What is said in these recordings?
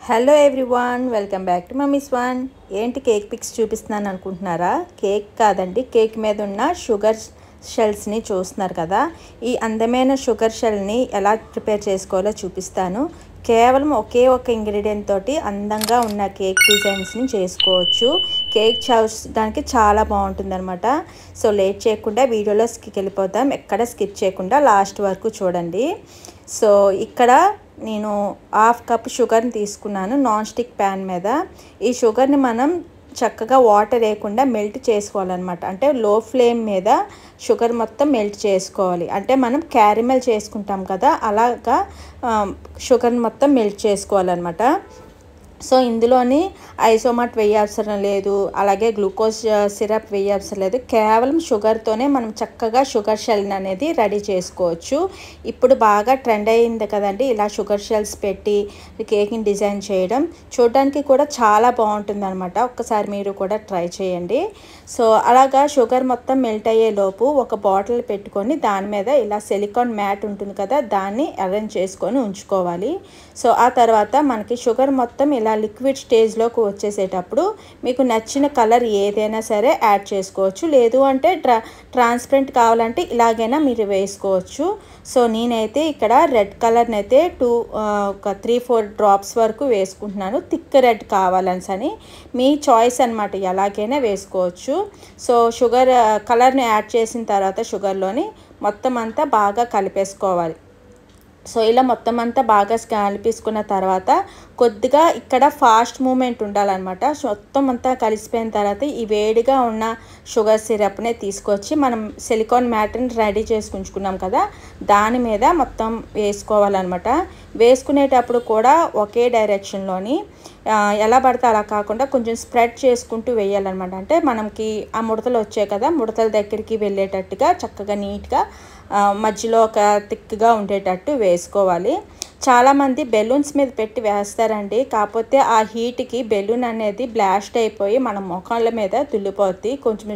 Hello everyone, welcome back to mummies one. ఏంటి cake pics చూపిస్తున్నాను అనుకుంటున్నారా? కేక్ కాదండి, కేక్ మీద ఉన్న షుగర్ షెల్స్ని చూస్తున్నారు కదా. ఈ అందమైన షుగర్ షెల్ని ఎలా ప్రిపేర్ చేసుకోవాలో చూపిస్తాను. కేవలం ఒకే ఒక ఇంగ్రీడియంట్ తోటి అందంగా ఉన్న కేక్ డిజైన్స్ని చేసుకోవచ్చు. కేక్ చూడడానికి చాలా బాగుంటుంది అనమాట. సో లేట్ చేయకుండా వీడియోలోకి వెళ్ళిపోతాం. ఎక్కడ స్కిప్ చేయకుండా లాస్ట్ వరకు చూడండి. సో ఇక్కడ నేను హాఫ్ కప్ షుగర్ని తీసుకున్నాను నాన్ స్టిక్ ప్యాన్ మీద. ఈ షుగర్ని మనం చక్కగా వాటర్ వేయకుండా మెల్ట్ చేసుకోవాలన్నమాట. అంటే లో ఫ్లేమ్ మీద షుగర్ మొత్తం మెల్ట్ చేసుకోవాలి. అంటే మనం క్యారమెల్ చేసుకుంటాం కదా, అలాగా షుగర్ని మొత్తం మెల్ట్ చేసుకోవాలన్నమాట. సో ఇందులోని ఐసోమాట్ వేయాల్సిన లేదు, అలాగే గ్లూకోజ్ సిరప్ వేయాల్సిన లేదు. కేవలం షుగర్తోనే మనం చక్కగా షుగర్ షెల్ అనేది రెడీ చేసుకోవచ్చు. ఇప్పుడు బాగా ట్రెండ్ అయ్యింది కదండి ఇలా షుగర్ షెల్స్ పెట్టి కేక్ని డిజైన్ చేయడం. చూడడానికి కూడా చాలా బాగుంటుంది అనమాట. ఒక్కసారి మీరు కూడా ట్రై చేయండి. సో అలాగా షుగర్ మొత్తం మెల్ట్ అయ్యే లోపు ఒక బాటిల్ పెట్టుకొని దాని మీద ఇలా సిలికాన్ మ్యాట్ ఉంటుంది కదా, దాన్ని అరేంజ్ చేసుకొని ఉంచుకోవాలి. సో ఆ తర్వాత మనకి షుగర్ మొత్తం ఇలా లిక్విడ్ స్టేజ్లోకి వచ్చేసేటప్పుడు మీకు నచ్చిన కలర్ ఏదైనా సరే యాడ్ చేసుకోవచ్చు. లేదు అంటే ట్రాన్స్పరెంట్ కావాలంటే ఇలాగైనా మీరు వేసుకోవచ్చు. సో నేనైతే ఇక్కడ రెడ్ కలర్ని అయితే ఒక 3-4 డ్రాప్స్ వరకు వేసుకుంటున్నాను. థిక్ రెడ్ కావాలని మీ చాయిస్ అనమాట, ఎలాగైనా వేసుకోవచ్చు. సో షుగర్ కలర్ని యాడ్ చేసిన తర్వాత షుగర్లోని మొత్తం అంతా బాగా కలిపేసుకోవాలి. సో ఇలా మొత్తం అంతా బాగా కలిపేసుకున్న తర్వాత కొద్దిగా ఇక్కడ ఫాస్ట్ మూమెంట్ ఉండాలన్నమాట. మొత్తం అంతా కలిసిపోయిన తర్వాత ఈ వేడిగా ఉన్న షుగర్ సిరప్ని తీసుకొచ్చి మనం సిలికాన్ మ్యాట్ని రెడీ చేసుకుంటున్నాం కదా, దాని మీద మొత్తం వేసుకోవాలన్నమాట. వేసుకునేటప్పుడు కూడా ఒకే డైరెక్షన్లోని ఎలా పడితే అలా కాకుండా కొంచెం స్ప్రెడ్ చేసుకుంటూ వేయాలన్నమాట. అంటే మనకి ఆ ముడతలు వచ్చాయి కదా, ముడతల దగ్గరికి వెళ్ళేటట్టుగా చక్కగా నీట్గా మధ్యలో ఒక థిక్గా ఉండేటట్టు వేసుకోవాలి. చాలామంది బెలూన్స్ మీద పెట్టి వేస్తారండి. కాకపోతే ఆ హీట్కి బెలూన్ అనేది బ్లాస్ట్ అయిపోయి మన ముఖాల మీద తుల్లిపోద్ది. కొంచెం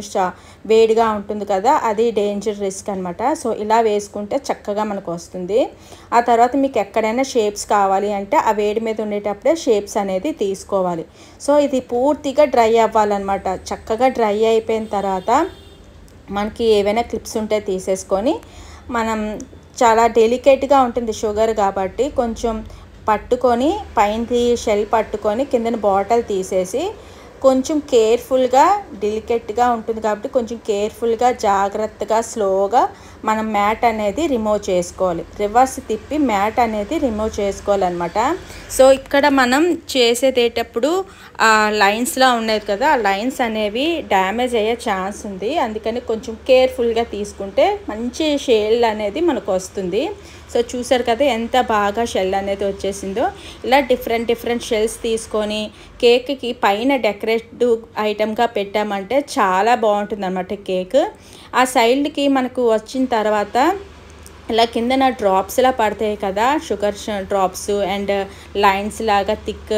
వేడిగా ఉంటుంది కదా, అది డేంజర్ రిస్క్ అనమాట. సో ఇలా వేసుకుంటే చక్కగా మనకు వస్తుంది. ఆ తర్వాత మీకు ఎక్కడైనా షేప్స్ కావాలి అంటే ఆ వేడి మీద ఉండేటప్పుడే షేప్స్ అనేది తీసుకోవాలి. సో ఇది పూర్తిగా డ్రై అవ్వాలన్నమాట. చక్కగా డ్రై అయిపోయిన తర్వాత మనకి ఏవైనా క్లిప్స్ ఉంటే తీసేసుకొని మనం చాలా డెలికేట్గా ఉంటుంది షుగర్ కాబట్టి కొంచెం పట్టుకొని పైన షెల్ పట్టుకొని కిందన బాటిల్ తీసేసి కొంచెం కేర్ఫుల్గా, డెలికేట్గా ఉంటుంది కాబట్టి కొంచెం కేర్ఫుల్గా జాగ్రత్తగా స్లోగా మనం మ్యాట్ అనేది రిమూవ్ చేసుకోవాలి. రివర్స్ తిప్పి మ్యాట్ అనేది రిమూవ్ చేసుకోవాలన్నమాట. సో ఇక్కడ మనం చేసేటప్పుడు ఆ లైన్స్లా ఉన్నాయి కదా, ఆ లైన్స్ అనేవి డ్యామేజ్ అయ్యే ఛాన్స్ ఉంది. అందుకని కొంచెం కేర్ఫుల్గా తీసుకుంటే మంచి షెల్ అనేది మనకు వస్తుంది. సో చూసారు కదా ఎంత బాగా షెల్ అనేది వచ్చేసిందో. ఇలా డిఫరెంట్ షెల్స్ తీసుకొని కేక్కి పైన డెకరేటివ్ ఐటమ్గా పెట్టామంటే చాలా బాగుంటుంది అన్నమాట కేక్. ఆ సైడ్కి మనకు వచ్చిన తర్వాత ఇలా కిందన డ్రాప్స్లా పడతాయి కదా, షుగర్ డ్రాప్స్ అండ్ లైన్స్ లాగా థిక్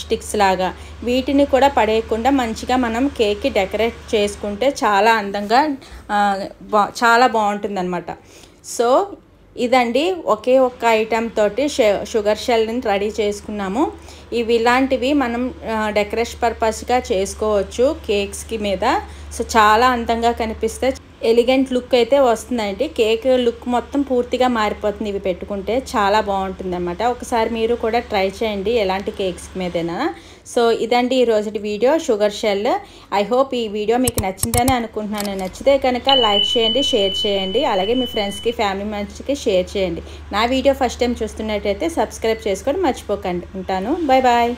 స్టిక్స్ లాగా, వీటిని కూడా పడేయకుండా మంచిగా మనం కేక్కి డెకరేట్ చేసుకుంటే చాలా అందంగా చాలా బాగుంటుంది అనమాట. సో ఇదండి ఒకే ఒక్క ఐటెం తోటి షుగర్ షెల్ని రెడీ చేసుకున్నాము. ఇలాంటివి మనం డెకరేషన్ పర్పస్గా చేసుకోవచ్చు కేక్స్కి మీద. సో చాలా అందంగా కనిపిస్తే ఎలిగెంట్ లుక్ అయితే వస్తుందండి. కేక్ లుక్ మొత్తం పూర్తిగా మారిపోతుంది ఇవి పెట్టుకుంటే. చాలా బాగుంటుంది అన్నమాట. ఒకసారి మీరు కూడా ట్రై చేయండి ఎలాంటి కేక్స్ మీదైనా. సో ఇదండి ఈరోజు video sugar shell. I hope ఈ వీడియో మీకు నచ్చిందని అనుకుంటున్నాను. నచ్చితే కనుక లైక్ చేయండి, షేర్ చేయండి, అలాగే మీ ఫ్రెండ్స్కి, ఫ్యామిలీ మెంబర్స్కి షేర్ చేయండి. నా వీడియో ఫస్ట్ టైం చూస్తున్నట్టయితే సబ్స్క్రైబ్ చేసుకొని మర్చిపోకండి. ఉంటాను. Bye bye.